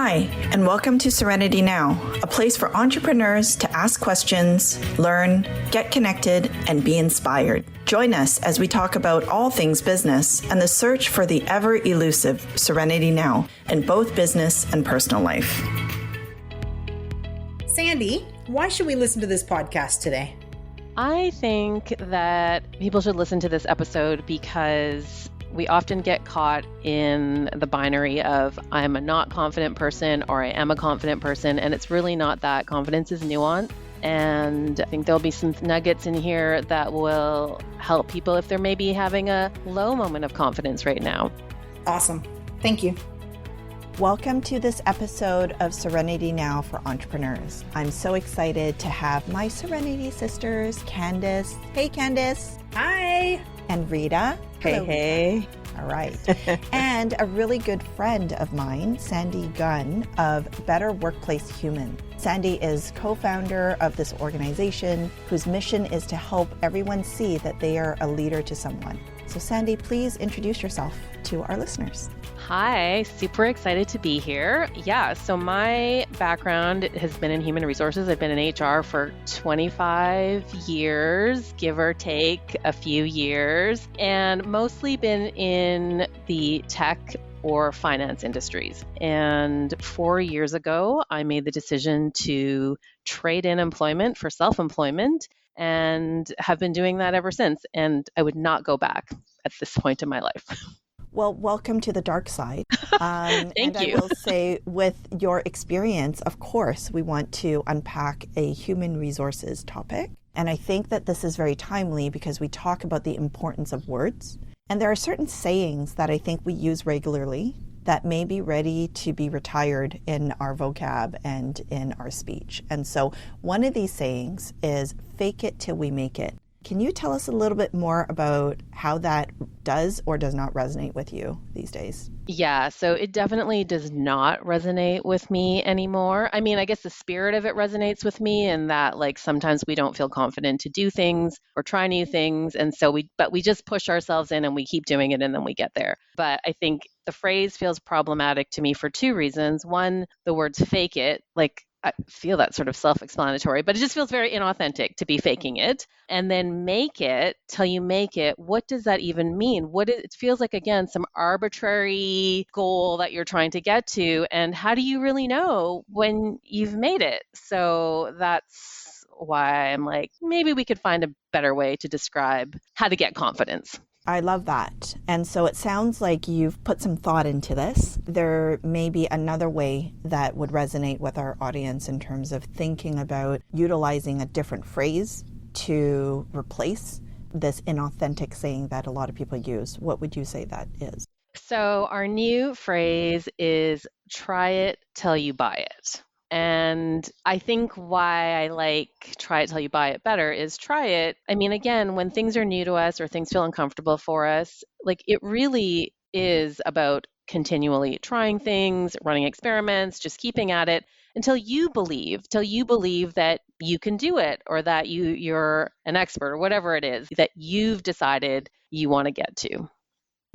Hi, and welcome to Serenity Now, a place for entrepreneurs to ask questions, learn, get connected, and be inspired. Join us as we talk about all things business and the search for the ever-elusive Serenity Now in both business and personal life. Sandy, why should we listen to this podcast today? I think that people should listen to this episode because we often get caught in the binary of I'm a not confident person or I am a confident person, and it's really not that. Confidence is nuanced, and I think there'll be some nuggets in here that will help people if they're maybe having a low moment of confidence right now. Awesome. Thank you. Welcome to this episode of Serenity Now for Entrepreneurs. I'm so excited to have my Serenity Sisters, Candace. Hey, Candace. Hi. And Rita. Hey, hey. All right. And a really good friend of mine, Sandy Gunn of Better Workplace Human. Sandy is co-founder of this organization whose mission is to help everyone see that they are a leader to someone. So Sandy, please introduce yourself to our listeners. Hi, super excited to be here. Yeah, so my background has been in human resources. I've been in HR for 25 years, give or take a few years, and mostly been in the tech or finance industries. And 4 years ago, I made the decision to trade in employment for self-employment and have been doing that ever since. And I would not go back at this point in my life. Well, welcome to the dark side. Thank you. I will say, with your experience, of course, we want to unpack a human resources topic. And I think that this is very timely because we talk about the importance of words. And there are certain sayings that I think we use regularly that may be ready to be retired in our vocab and in our speech. And so one of these sayings is fake it till we make it. Can you tell us a little bit more about how that does or does not resonate with you these days? Yeah, so it definitely does not resonate with me anymore. I mean, I guess the spirit of it resonates with me in that, like, sometimes we don't feel confident to do things or try new things. And so we just push ourselves in and we keep doing it and then we get there. But I think the phrase feels problematic to me for two reasons. One, the words fake it, like, I feel that's sort of self-explanatory, but it just feels very inauthentic to be faking it. And then make it till you make it. What does that even mean? It feels like, again, some arbitrary goal that you're trying to get to. And how do you really know when you've made it? So that's why I'm like, maybe we could find a better way to describe how to get confidence. I love that. And so it sounds like you've put some thought into this. There may be another way that would resonate with our audience in terms of thinking about utilizing a different phrase to replace this inauthentic saying that a lot of people use. What would you say that is? So our new phrase is try it till you buy it. And I think why I like try it till you buy it better is try it. I mean, again, when things are new to us or things feel uncomfortable for us, like, it really is about continually trying things, running experiments, just keeping at it until you believe that you can do it, or that you're an expert, or whatever it is that you've decided you want to get to.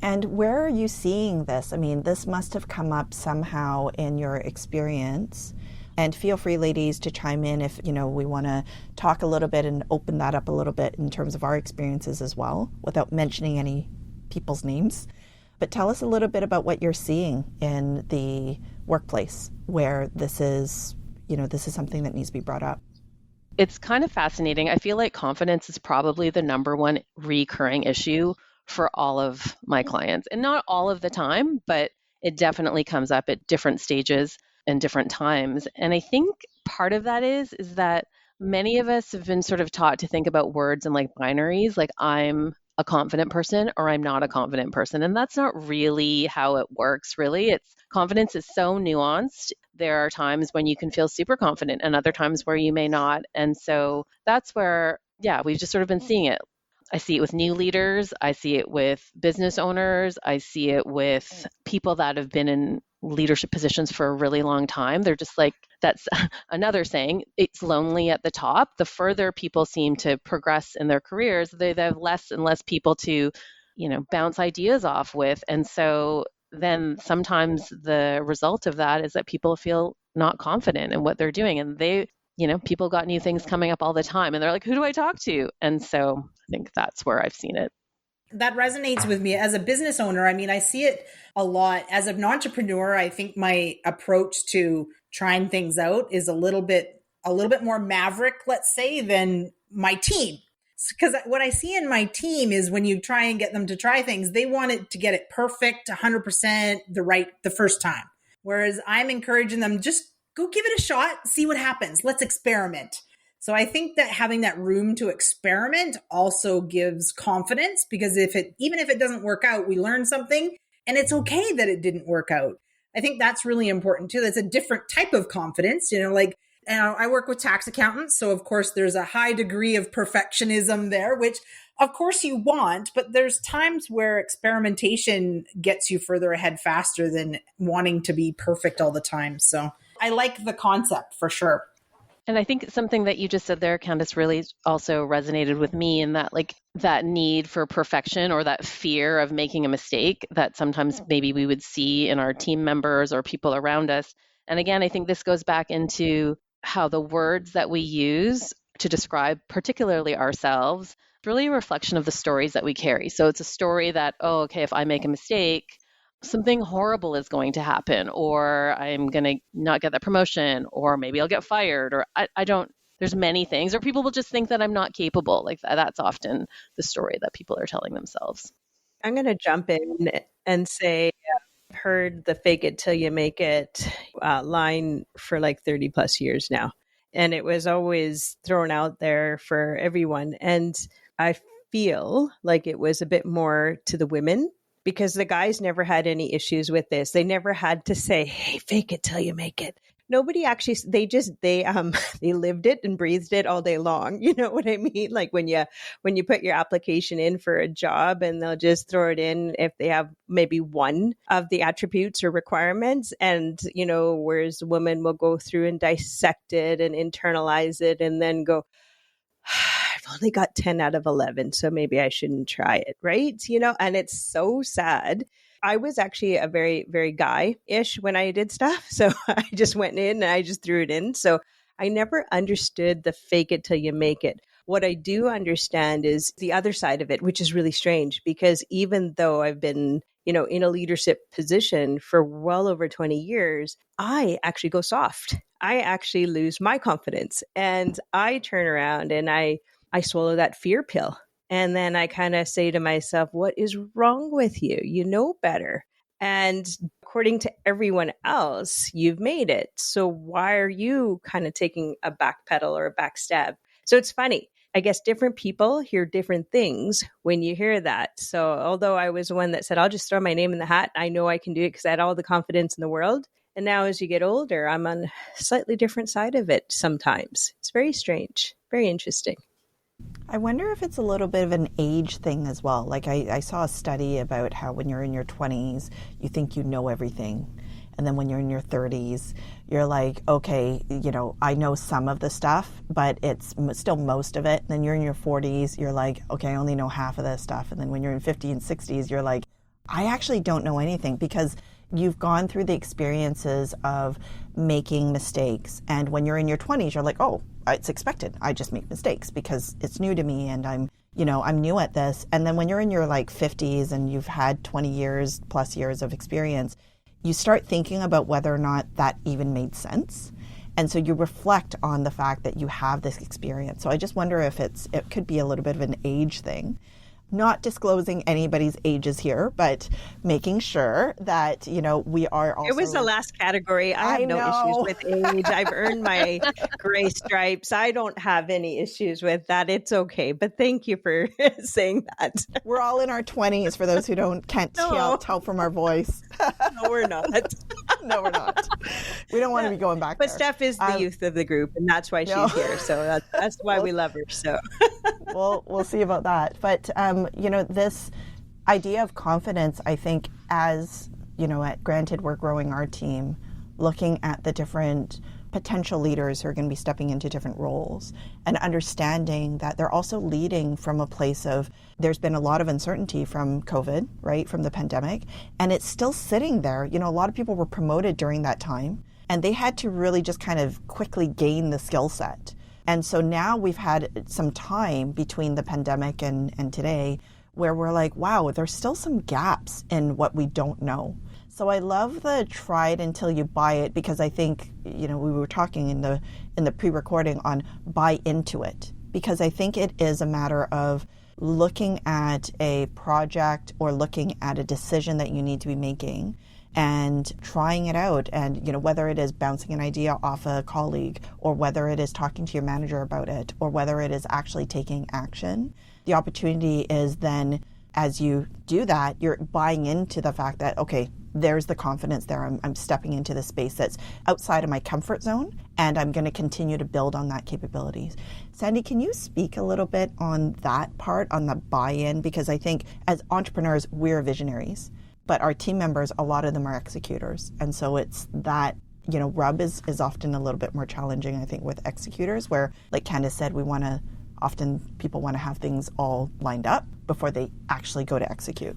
And where are you seeing this? I mean, this must have come up somehow in your experience. And feel free, ladies, to chime in if, we want to talk a little bit and open that up a little bit in terms of our experiences as well, without mentioning any people's names. But tell us a little bit about what you're seeing in the workplace where this is something that needs to be brought up. It's kind of fascinating. I feel like confidence is probably the number one recurring issue for all of my clients. And not all of the time, but it definitely comes up at different stages and different times. And I think part of that is that many of us have been sort of taught to think about words in like binaries, like I'm a confident person or I'm not a confident person. And that's not really how it works, really. Confidence is so nuanced. There are times when you can feel super confident and other times where you may not. And so that's where, we've just sort of been seeing it. I see it with new leaders. I see it with business owners. I see it with people that have been in leadership positions for a really long time. They're just like, that's another saying, it's lonely at the top. The further people seem to progress in their careers, they have less and less people to, bounce ideas off with. And so then sometimes the result of that is that people feel not confident in what they're doing. And people got new things coming up all the time and they're like, who do I talk to? And so I think that's where I've seen it. That resonates with me as a business owner. I mean, I see it a lot. As an entrepreneur, I think my approach to trying things out is a little bit more maverick, let's say, than my team. Because what I see in my team is when you try and get them to try things, they want it to get it perfect, 100% the first time. Whereas I'm encouraging them, just go give it a shot, see what happens. Let's experiment. So I think that having that room to experiment also gives confidence, because even if it doesn't work out, we learn something, and it's okay that it didn't work out. I think that's really important too. That's a different type of confidence, I work with tax accountants. So of course there's a high degree of perfectionism there, which of course you want, but there's times where experimentation gets you further ahead faster than wanting to be perfect all the time. So I like the concept for sure. And I think something that you just said there, Candace, really also resonated with me, in that that need for perfection, or that fear of making a mistake that sometimes maybe we would see in our team members or people around us. And again, I think this goes back into how the words that we use to describe particularly ourselves is really a reflection of the stories that we carry. So it's a story that, if I make a mistake, something horrible is going to happen, or I'm going to not get that promotion, or maybe I'll get fired, or there's many things, or people will just think that I'm not capable. Like that's often the story that people are telling themselves. I'm going to jump in and say, I've heard the fake it till you make it line for like 30 plus years now. And it was always thrown out there for everyone. And I feel like it was a bit more to the women, because the guys never had any issues with this. They never had to say, hey, fake it till you make it. Nobody actually, they lived it and breathed it all day long. You know what I mean? Like when you put your application in for a job, and they'll just throw it in if they have maybe one of the attributes or requirements. And, whereas women will go through and dissect it and internalize it and then go, I've only got 10 out of 11, so maybe I shouldn't try it, right? And it's so sad. I was actually a very, very guy-ish when I did stuff. So I just went in and I just threw it in. So I never understood the fake it till you make it. What I do understand is the other side of it, which is really strange, because even though I've been, in a leadership position for well over 20 years, I actually go soft. I actually lose my confidence, and I turn around and I swallow that fear pill. And then I kind of say to myself, what is wrong with you? You know better. And according to everyone else, you've made it. So why are you kind of taking a back pedal or a back stab? So it's funny. I guess different people hear different things when you hear that. So although I was one that said, I'll just throw my name in the hat, I know I can do it because I had all the confidence in the world. And now as you get older, I'm on a slightly different side of it sometimes. It's very strange, very interesting. I wonder if it's a little bit of an age thing as well. Like I saw a study about how when you're in your 20s, you think you know everything. And then when you're in your 30s, you're like, okay, I know some of the stuff, but it's still most of it. And then you're in your 40s, you're like, okay, I only know half of this stuff. And then when you're in 50s and 60s, you're like, I actually don't know anything, because you've gone through the experiences of making mistakes. And when you're in your 20s, you're like, oh, it's expected. I just make mistakes because it's new to me and I'm new at this. And then when you're in your 50s and you've had 20 years plus years of experience, you start thinking about whether or not that even made sense. And so you reflect on the fact that you have this experience. So I just wonder if it could be a little bit of an age thing. Not disclosing anybody's ages here, but making sure that, we are also... It was the last category. I have no issues with age. I've earned my gray stripes. I don't have any issues with that. It's okay. But thank you for saying that. We're all in our 20s, for those who can't tell from our voice. No, we're not. No, we're not. We don't want to be going back But there. Steph is the youth of the group, and that's why she's here. So that's why we love her. So we'll see about that. But this idea of confidence, I think, as granted, we're growing our team, looking at the different potential leaders who are going to be stepping into different roles, and understanding that they're also leading from a place of, there's been a lot of uncertainty from COVID, right, from the pandemic, and it's still sitting there. A lot of people were promoted during that time, and they had to really just kind of quickly gain the skill set. And so now we've had some time between the pandemic and today where we're like, wow, there's still some gaps in what we don't know. So I love the try it until you buy it, because I think, we were talking in the pre-recording on buy into it, because I think it is a matter of looking at a project or looking at a decision that you need to be making and trying it out. And, whether it is bouncing an idea off a colleague, or whether it is talking to your manager about it, or whether it is actually taking action, the opportunity is then, as you do that, you're buying into the fact that, okay, there's the confidence there. I'm stepping into the space that's outside of my comfort zone, and I'm going to continue to build on that capabilities. Sandy, can you speak a little bit on that part, on the buy-in? Because I think as entrepreneurs, we're visionaries, but our team members, a lot of them are executors. And so it's that, rub is often a little bit more challenging, I think, with executors, where, like Candace said, often people want to have things all lined up before they actually go to execute.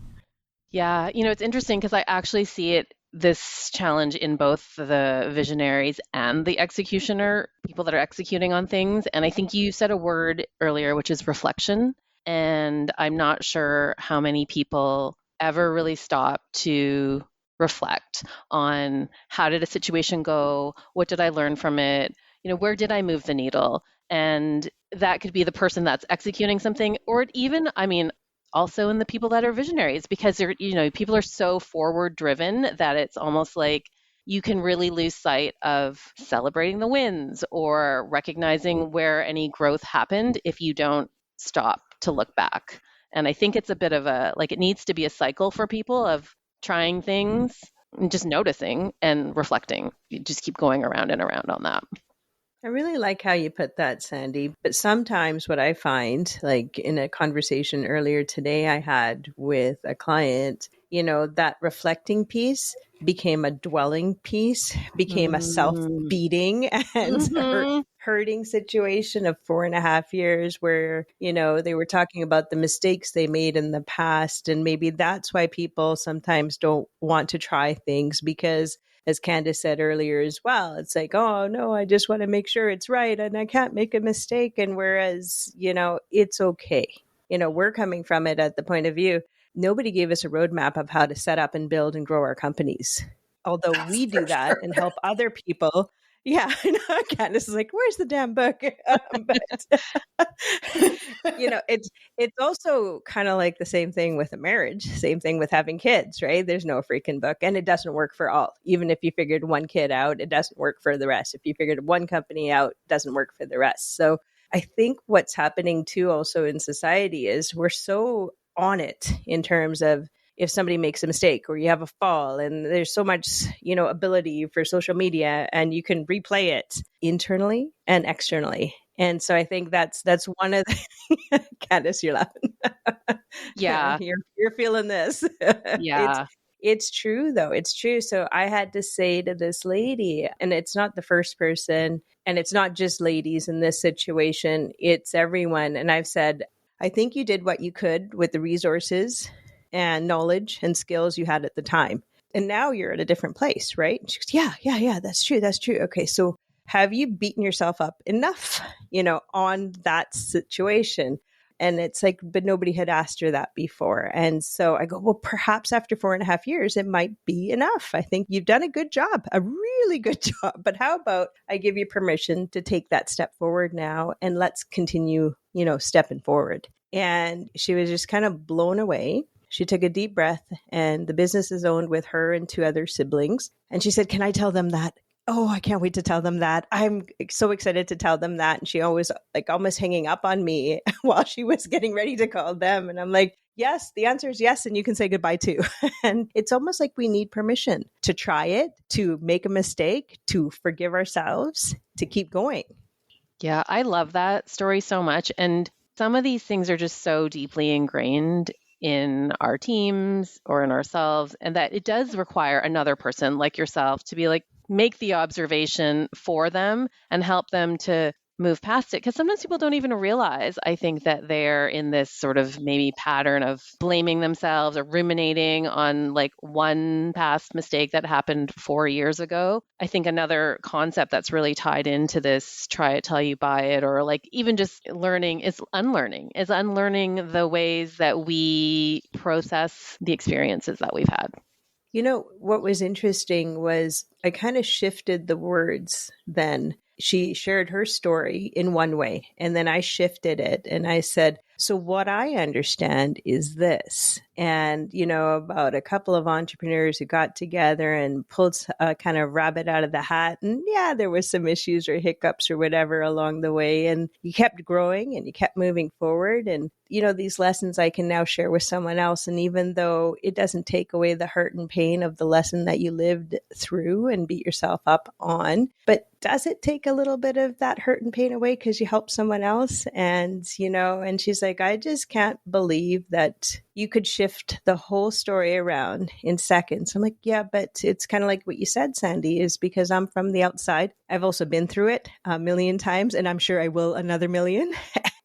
Yeah, it's interesting because I actually see this challenge in both the visionaries and the executioner, people that are executing on things. And I think you said a word earlier, which is reflection. And I'm not sure how many people ever really stop to reflect on, how did a situation go? What did I learn from it? Where did I move the needle? And that could be the person that's executing something, or even, also in the people that are visionaries, because people are so forward driven that it's almost like you can really lose sight of celebrating the wins or recognizing where any growth happened if you don't stop to look back. And I think it's a bit of it needs to be a cycle for people of trying things and just noticing and reflecting. You just keep going around and around on that. I really like how you put that, Sandy. But sometimes what I find, like in a conversation earlier today I had with a client, that reflecting piece became a dwelling piece, became a self-beating and hurting situation of 4.5 years where, they were talking about the mistakes they made in the past. And maybe that's why people sometimes don't want to try things, because as Candace said earlier as well, it's like, oh no, I just want to make sure it's right and I can't make a mistake. And whereas, it's okay. We're coming from it at the point of view, nobody gave us a roadmap of how to set up and build and grow our companies. Although we do that and help other people. Yeah, I know. Candace is like, where's the damn book? But, it's also kind of like the same thing with a marriage, same thing with having kids, right? There's no freaking book, and it doesn't work for all. Even if you figured one kid out, it doesn't work for the rest. If you figured one company out, it doesn't work for the rest. So I think what's happening too also in society is we're so on it in terms of, if somebody makes a mistake or you have a fall, and there's so much, ability for social media, and you can replay it internally and externally. And so I think that's one of the Candace, you're laughing. Yeah. You're feeling this. Yeah. It's true though. It's true. So I had to say to this lady, and it's not the first person, and it's not just ladies in this situation, it's everyone. And I've said, I think you did what you could with the resources and knowledge and skills you had at the time. And now you're at a different place, right? And she goes, yeah, that's true. That's true. Okay. So have you beaten yourself up enough, on that situation? And it's like, but nobody had asked her that before. And so I go, well, perhaps after 4.5 years, it might be enough. I think you've done a good job, a really good job. But how about I give you permission to take that step forward now, and let's continue, stepping forward. And she was just kind of blown away. She took a deep breath, and the business is owned with her and 2 other siblings. And she said, can I tell them that? Oh, I can't wait to tell them that. I'm so excited to tell them that. And she always almost hanging up on me while she was getting ready to call them. And I'm like, yes, the answer is yes. And you can say goodbye too. And it's almost like we need permission to try it, to make a mistake, to forgive ourselves, to keep going. Yeah, I love that story so much. And some of these things are just so deeply ingrained in our teams or in ourselves, and that it does require another person like yourself to be like, make the observation for them and help them to move past it. Because sometimes people don't even realize, I think, that they're in this sort of maybe pattern of blaming themselves or ruminating on like one past mistake that happened 4 years ago. I think another concept that's really tied into this try it till you buy it, or like even just learning, is unlearning the ways that we process the experiences that we've had. You know, what was interesting was I kind of shifted the words then. She shared her story in one way, and then I shifted it and I said, so what I understand is this. And, you know, about a couple of entrepreneurs who got together and pulled a kind of rabbit out of the hat. And yeah, there was some issues or hiccups or whatever along the way. And you kept growing and you kept moving forward. And, you know, these lessons I can now share with someone else. And even though it doesn't take away the hurt and pain of the lesson that you lived through and beat yourself up on, but does it take a little bit of that hurt and pain away because you helped someone else? And, you know, and she's like, I just can't believe that you could shift the whole story around in seconds. I'm like, yeah, but it's kind of like what you said, Sandy, is because I'm from the outside. I've also been through it a million times, and I'm sure I will another million.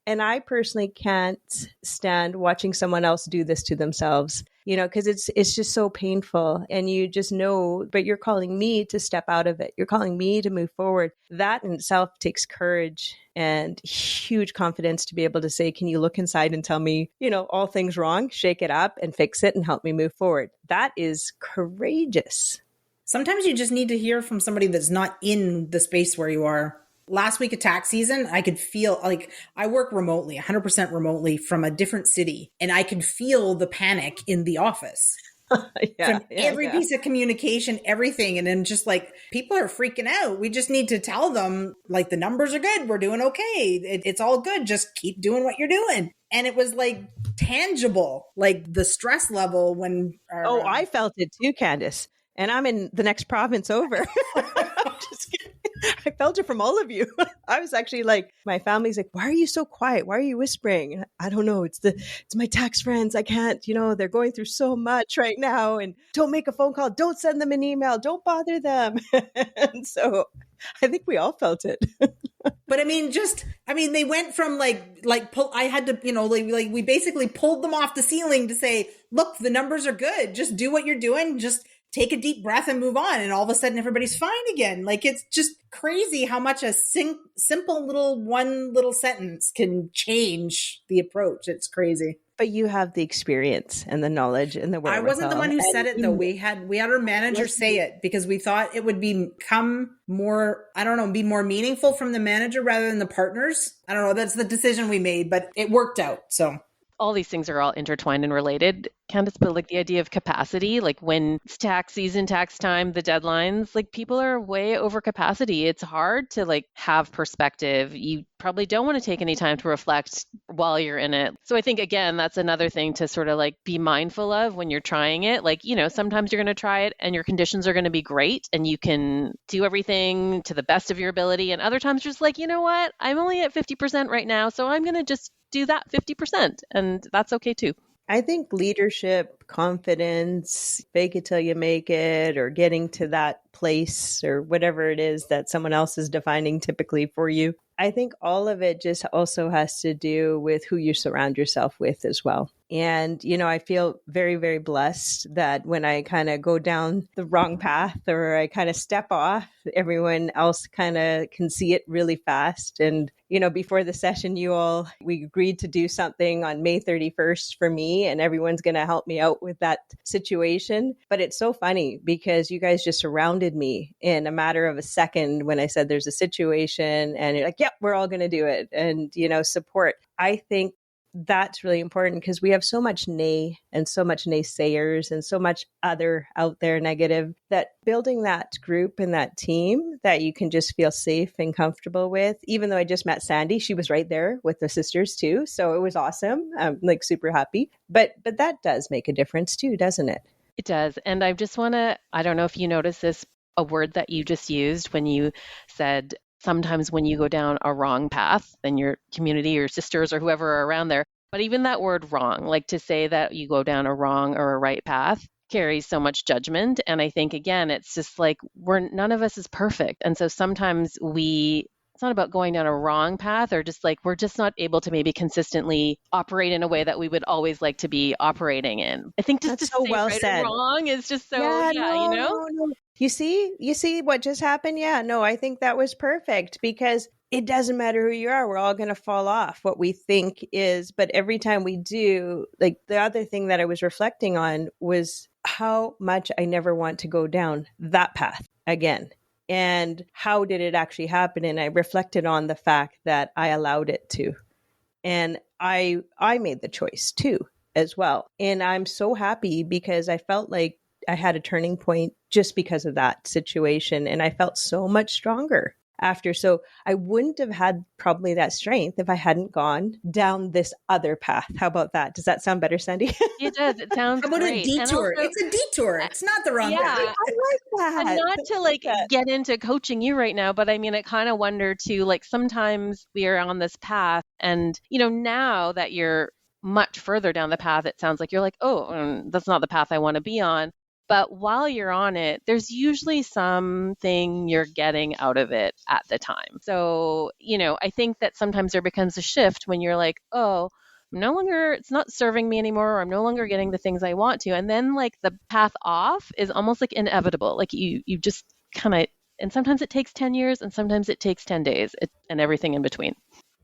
And I personally can't stand watching someone else do this to themselves, you know, because it's just so painful. And you just know, but you're calling me to step out of it. You're calling me to move forward. That in itself takes courage and huge confidence to be able to say, can you look inside and tell me, you know, all things wrong, shake it up and fix it and help me move forward. That is courageous. Sometimes you just need to hear from somebody that's not in the space where you are. Last week of tax season, I could feel like I work remotely, 100% remotely from a different city. And I could feel the panic in the office from every piece of communication, everything. And then just like people are freaking out. We just need to tell them like the numbers are good. We're doing okay. It's all good. Just keep doing what you're doing. And it was like tangible, like the stress level when. I felt it too, Candace. And I'm in the next province over. Just kidding. I felt it from all of you. I was actually like, my family's like, why are you so quiet? Why are you whispering? I don't know. It's my tax friends. I can't, you know, they're going through so much right now. And don't make a phone call. Don't send them an email. Don't bother them. And so I think we all felt it. But I mean, they went from I had to, you know, like we basically pulled them off the ceiling to say, look, the numbers are good. Just do what you're doing. Just take a deep breath and move on. And all of a sudden everybody's fine again. Like, it's just crazy how much a simple one little sentence can change the approach. It's crazy. But you have the experience and the knowledge and the wherewithal. I wasn't the one who said it though. We had our manager say it because we thought it would become more, I don't know, be more meaningful from the manager rather than the partners. I don't know. That's the decision we made, but it worked out. So all these things are all intertwined and related, Candace, but like the idea of capacity, like when it's tax season, tax time, the deadlines, like people are way over capacity. It's hard to like have perspective. You probably don't want to take any time to reflect while you're in it. So I think, again, that's another thing to sort of like be mindful of when you're trying it. Like, you know, sometimes you're going to try it and your conditions are going to be great and you can do everything to the best of your ability. And other times just like, you know what, I'm only at 50% right now, so I'm going to just do that 50%. And that's okay too. I think leadership, confidence, fake it till you make it, or getting to that place or whatever it is that someone else is defining typically for you. I think all of it just also has to do with who you surround yourself with as well. And, you know, I feel very, very blessed that when I kind of go down the wrong path or I kind of step off, everyone else kind of can see it really fast. And, you know, before the session, we agreed to do something on May 31st for me, and everyone's going to help me out with that situation. But it's so funny because you guys just surrounded me in a matter of a second when I said there's a situation, and you're like, yep, we're all going to do it. And, you know, support. I think that's really important because we have so much nay and so much naysayers and so much other out there negative, that building that group and that team that you can just feel safe and comfortable with. Even though I just met Sandy, she was right there with the sisters too. So it was awesome. I'm like super happy. But that does make a difference too, doesn't it? It does. And I just want to, I don't know if you noticed this, a word that you just used when you said, sometimes when you go down a wrong path, then your community or sisters or whoever are around there, but even that word wrong, like to say that you go down a wrong or a right path carries so much judgment. And I think, again, it's just like none of us is perfect. And so sometimes it's not about going down a wrong path or just like we're just not able to maybe consistently operate in a way that we would always like to be operating in. I think just That's to so say well right said. or wrong is just so, No. You see what just happened? Yeah, no, I think that was perfect because it doesn't matter who you are. We're all going to fall off what we think is. But every time we do, like the other thing that I was reflecting on was how much I never want to go down that path again. And how did it actually happen? And I reflected on the fact that I allowed it to. And I made the choice too, as well. And I'm so happy because I felt like I had a turning point just because of that situation. And I felt so much stronger after. So I wouldn't have had probably that strength if I hadn't gone down this other path. How about that? Does that sound better, Sandy? It does. It sounds How about great. a detour? Also, It's a detour. It's not the wrong path. I like that. and not to like get into coaching you right now, but I mean, I kind of wonder too, like sometimes we are on this path and, now that you're much further down the path, it sounds like you're like, oh, that's not the path I want to be on. But while you're on it, there's usually something you're getting out of it at the time. So, I think that sometimes there becomes a shift when you're like, oh, it's not serving me anymore, or I'm no longer getting the things I want to. And then like the path off is almost like inevitable. Like you just kind of, and sometimes it takes 10 years and sometimes it takes 10 days and everything in between.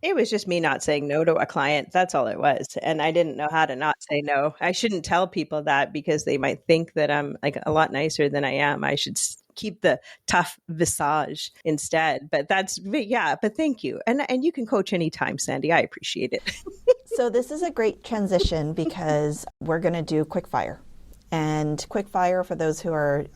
It was just me not saying no to a client. That's all it was. And I didn't know how to not say no. I shouldn't tell people that because they might think that I'm like a lot nicer than I am. I should keep the tough visage instead. But but thank you. And you can coach anytime, Sandy. I appreciate it. So this is a great transition because we're going to do quick fire. And quick fire, for those who are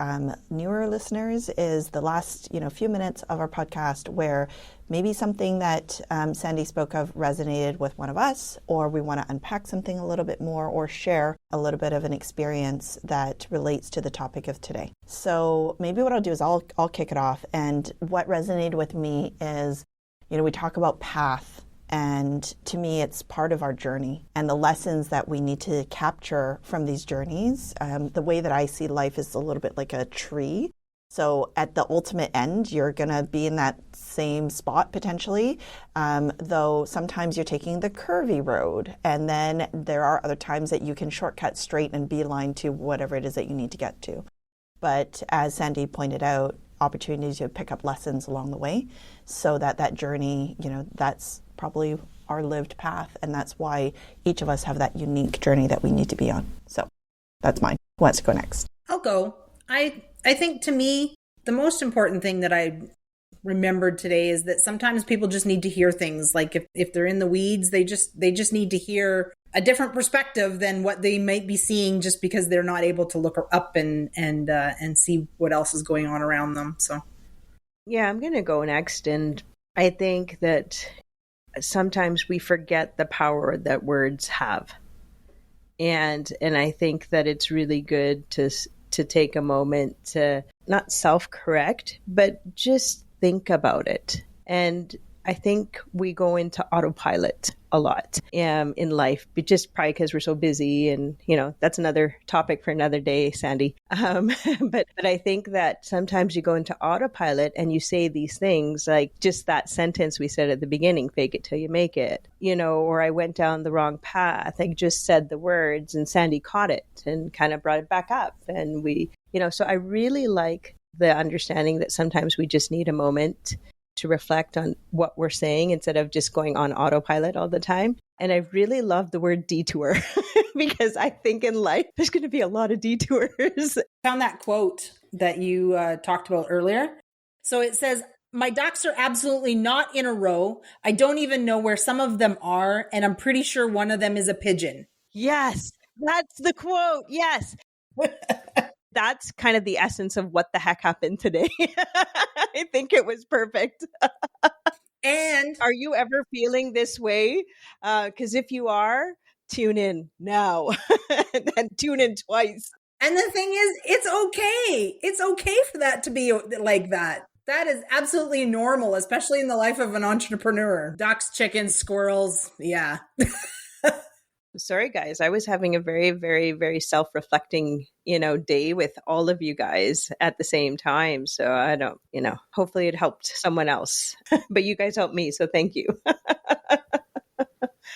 newer listeners, is the last few minutes of our podcast where maybe something that Sandy spoke of resonated with one of us, or we want to unpack something a little bit more or share a little bit of an experience that relates to the topic of today. So maybe what I'll do is I'll kick it off. And what resonated with me is, we talk about path. And to me, it's part of our journey and the lessons that we need to capture from these journeys. The way that I see life is a little bit like a tree. So at the ultimate end, you're going to be in that same spot potentially, though sometimes you're taking the curvy road. And then there are other times that you can shortcut straight and beeline to whatever it is that you need to get to. But as Sandy pointed out, opportunities to pick up lessons along the way so that journey, that's probably our lived path. And that's why each of us have that unique journey that we need to be on. So that's mine. Who wants to go next? I'll go. I think to me, the most important thing that I remembered today is that sometimes people just need to hear things. Like if they're in the weeds, they just need to hear a different perspective than what they might be seeing just because they're not able to look up and see what else is going on around them. So, yeah, I'm going to go next. And I think that sometimes we forget the power that words have. And I think that it's really good to take a moment to not self-correct, but just think about it. And I think we go into autopilot a lot in life, but just probably because we're so busy. And, that's another topic for another day, Sandy. But I think that sometimes you go into autopilot and you say these things like just that sentence we said at the beginning, fake it till you make it, or I went down the wrong path. I just said the words and Sandy caught it and kind of brought it back up. And so I really like the understanding that sometimes we just need a moment to reflect on what we're saying instead of just going on autopilot all the time. And I really love the word detour because I think in life, there's going to be a lot of detours. Found that quote that you talked about earlier. So it says, my ducks are absolutely not in a row. I don't even know where some of them are. And I'm pretty sure one of them is a pigeon. Yes, that's the quote. Yes. That's kind of the essence of what the heck happened today. I think it was perfect. And are you ever feeling this way? Because if you are, tune in now and tune in twice. And the thing is, it's okay. It's okay for that to be like that. That is absolutely normal, especially in the life of an entrepreneur. Ducks, chickens, squirrels. Yeah. Sorry, guys. I was having a very, very, very self-reflecting, day with all of you guys at the same time. So I don't, hopefully it helped someone else, but you guys helped me. So thank you.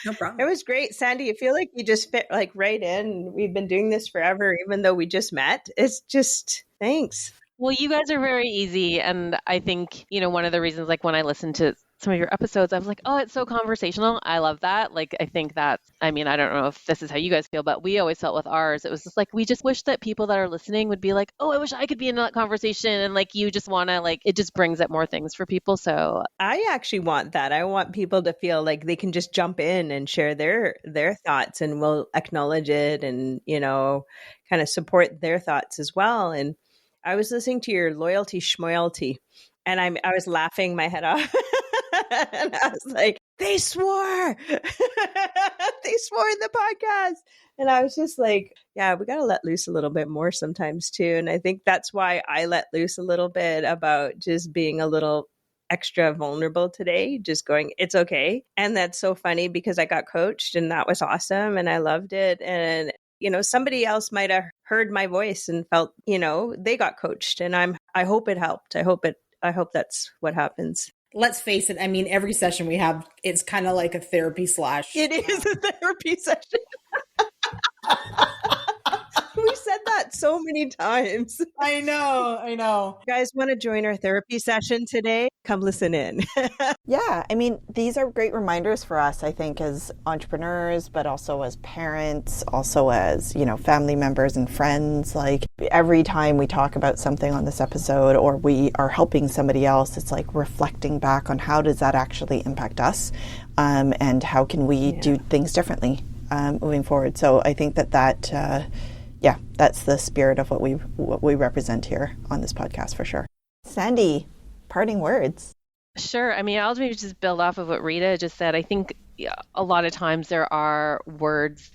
No problem. It was great. Sandy, I feel like you just fit like right in. We've been doing this forever, even though we just met. It's just, thanks. Well, you guys are very easy. And I think, one of the reasons, like when I listened to some of your episodes, I was like, oh, it's so conversational. I love that. Like, I think that's, I don't know if this is how you guys feel, but we always felt with ours, it was just like, we just wish that people that are listening would be like, oh, I wish I could be in that conversation. And like, you just want to like, it just brings up more things for people. So I actually want that. I want people to feel like they can just jump in and share their thoughts, and we'll acknowledge it and, kind of support their thoughts as well. And I was listening to your loyalty schmoyalty, and I was laughing my head off. And I was like, they swore. They swore in the podcast. And I was just like, yeah, we got to let loose a little bit more sometimes too. And I think that's why I let loose a little bit about just being a little extra vulnerable today, just going, it's okay. And that's so funny because I got coached, and that was awesome. And I loved it. And somebody else might have heard my voice and felt, they got coached, and I hope it helped. I hope that's what happens. Let's face it. Every session we have, it's kind of like a therapy slash. It is a therapy session. We said that so many times. I know. You guys want to join our therapy session today? Come listen in. Yeah, these are great reminders for us, I think, as entrepreneurs, but also as parents, also as, family members and friends. Like every time we talk about something on this episode, or we are helping somebody else, it's like reflecting back on how does that actually impact us, and how can we do things differently moving forward. So I think that that's the spirit of what we represent here on this podcast for sure. Sandy, parting words. Sure. I'll maybe just build off of what Rita just said. I think a lot of times there are words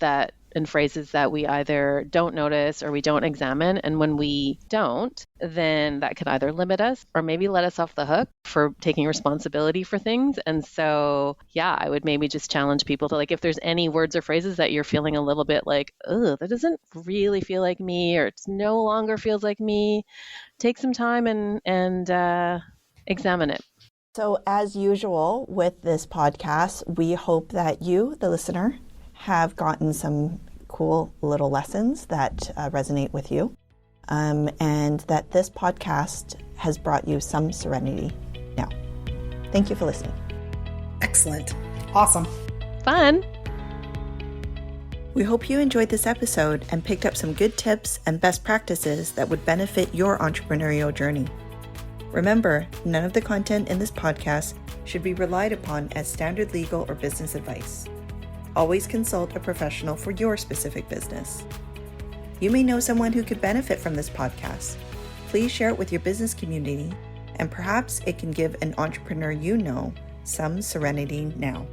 and phrases that we either don't notice or we don't examine. And when we don't, then that could either limit us or maybe let us off the hook for taking responsibility for things. And so, I would maybe just challenge people to, like, if there's any words or phrases that you're feeling a little bit like, oh, that doesn't really feel like me, or it's no longer feels like me, take some time and examine it. So as usual with this podcast, we hope that you, the listener, have gotten some cool little lessons that resonate with you, and that this podcast has brought you some serenity now. Thank you for listening. Excellent. Awesome. Fun. We hope you enjoyed this episode and picked up some good tips and best practices that would benefit your entrepreneurial journey. Remember, none of the content in this podcast should be relied upon as standard legal or business advice. Always consult a professional for your specific business. You may know someone who could benefit from this podcast. Please share it with your business community, and perhaps it can give an entrepreneur some serenity now.